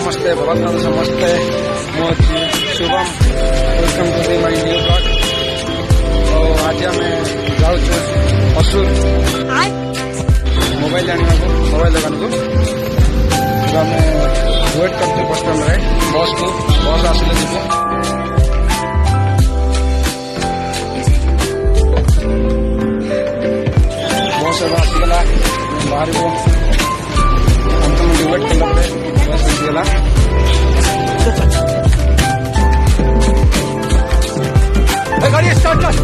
नमस्ते भगवान समस्ते मो Shubham welcome to the my new blog. और आज आम जाऊँ असुर मोबाइल आने मोबाइल दुकान को आम वेट कर बस स्टाण में बस को बस आसिले जीव बस आसीगला बाहर वेट कला बस आसीगला गाड़ी स्टार्ट कर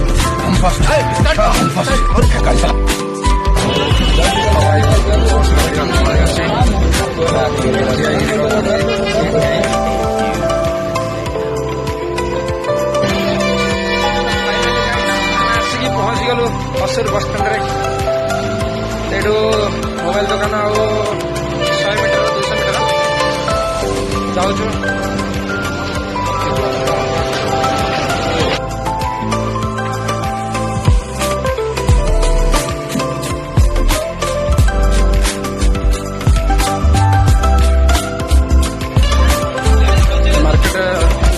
पहुँच गलु असुर बस स्टाण एठू मोबाइल दुकान आ 100 मीटर 200 मीटर जाऊँ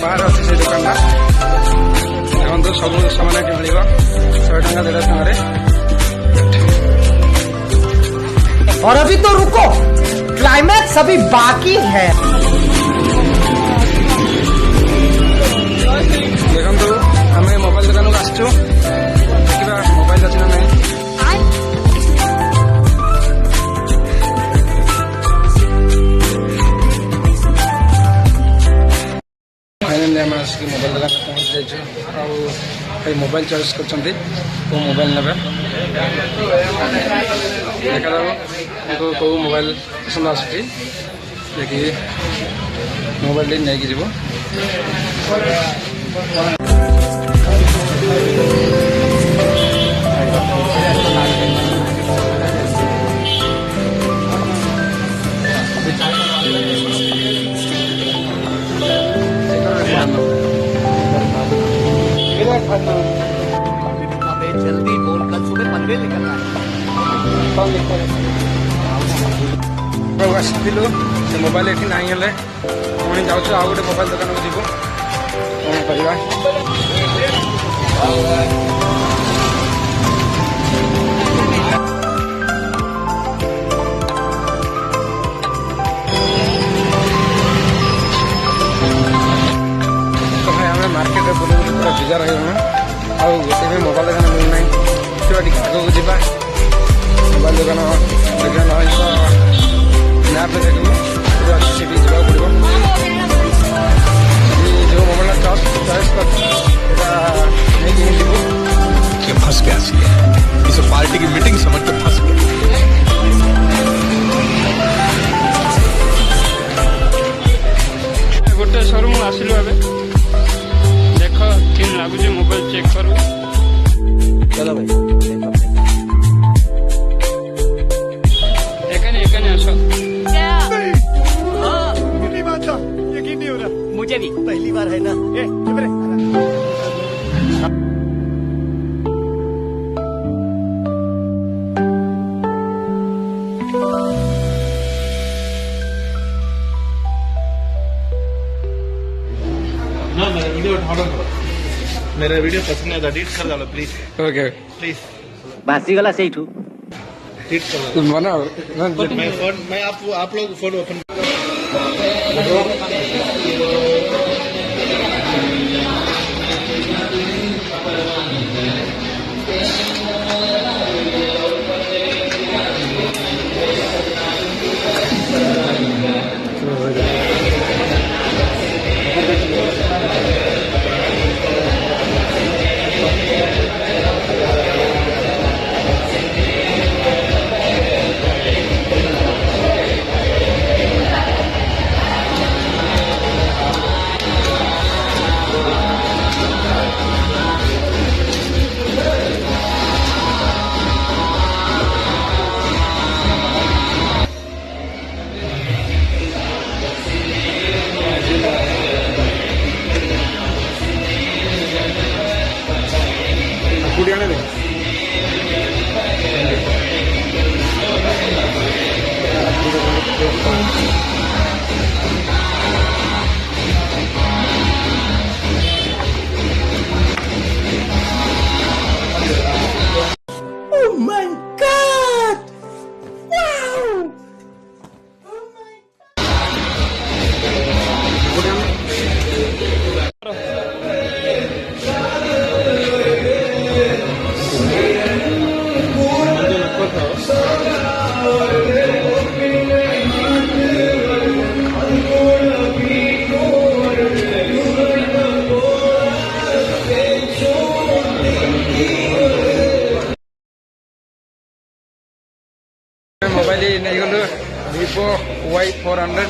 बाहर अच्छे से दुकान देखो सब सामान मिल 100 टका 150 टकर। और अभी तो रुको, क्लाइमैक्स अभी बाकी है। देखो आम मोबाइल दुकान को आसचु देखा मोबाइल अच्छे ना नहीं फाइनाली आम आसिक मोबाइल दुकान पहुँच जाइए मोबाइल चॉइस कर मोबाइल ने देखा कौ मोबाइल पसंद आसुची देखिए मोबाइल नहीं कि जीव अबे जल्दी बोल, कल सुबह पनवेल निकलना है। आसलु से मोबाइल ये ना हेल्ले पुणी जाऊँ आ गए मोबाइल दुकान को जीव कौन करवा मार्केट में बुले पूरा बिजार हो गोटे भी मोबाइल दुकान मिलना आगे को जावा मोबाइल दुकान देखा ना मैप देखू अच्छे भी जावा पड़ो जो मोबाइल चॉइस कर फंस गया इस पार्टी की मीटिंग समझ के फंस गया। गोटे शोरूम आसिलु ए देख कि लगुच मोबाइल चेक करू चलो भाई एकाने आसो कितनी बात था यकीन नहीं हो रहा मुझे भी पहली बार है ना। मेरा वीडियो पसंद है एडिट कर डालो प्लीज। ओके प्लीज बासी गला सही ठू एडिट कर तुम बनाओ मैं आप लोग फोन ओपन नहीं गलु Vivo Y400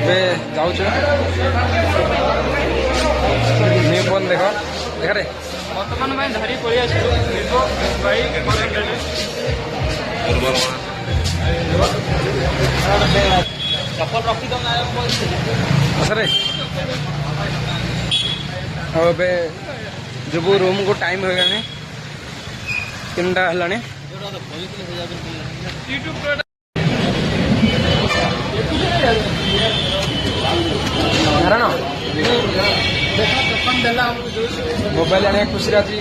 ଏବେ ଯାଉଛୁ ନ୍ୟୁ ଫୋନ୍ ଦେଖ ଦେଖରେ ବର୍ତ୍ତମାନ ପାଇଁ ଧରି ପଳେଇ ଆସିଲୁ Vivo Y400 ଚପଲ ରଖିଦ ନା ସରେ ଆଉ ଏବେ ଯିବୁ ରୁମ୍କୁ ଟାଇମ୍ ହୋଇଗଲାଣି 3ଟା ହେଲାଣି କାରଣ ମୋବାଇଲ ଆଣିବା ଖୁସିରେ ଆଜି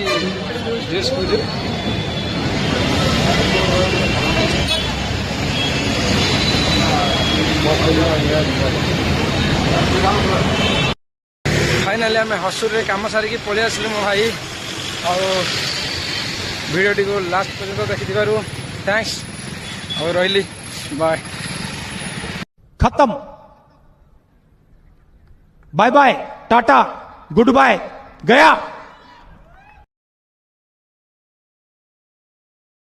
ଜୁସ୍ ପିଉଛୁ फाइनाली आम हसूर कम सारिकी पलि आसिलु मो भाई भिडियो को लास्ट पर्यंत देखि थैंक्स और रही बाय खत्म bye bye tata goodbye गया।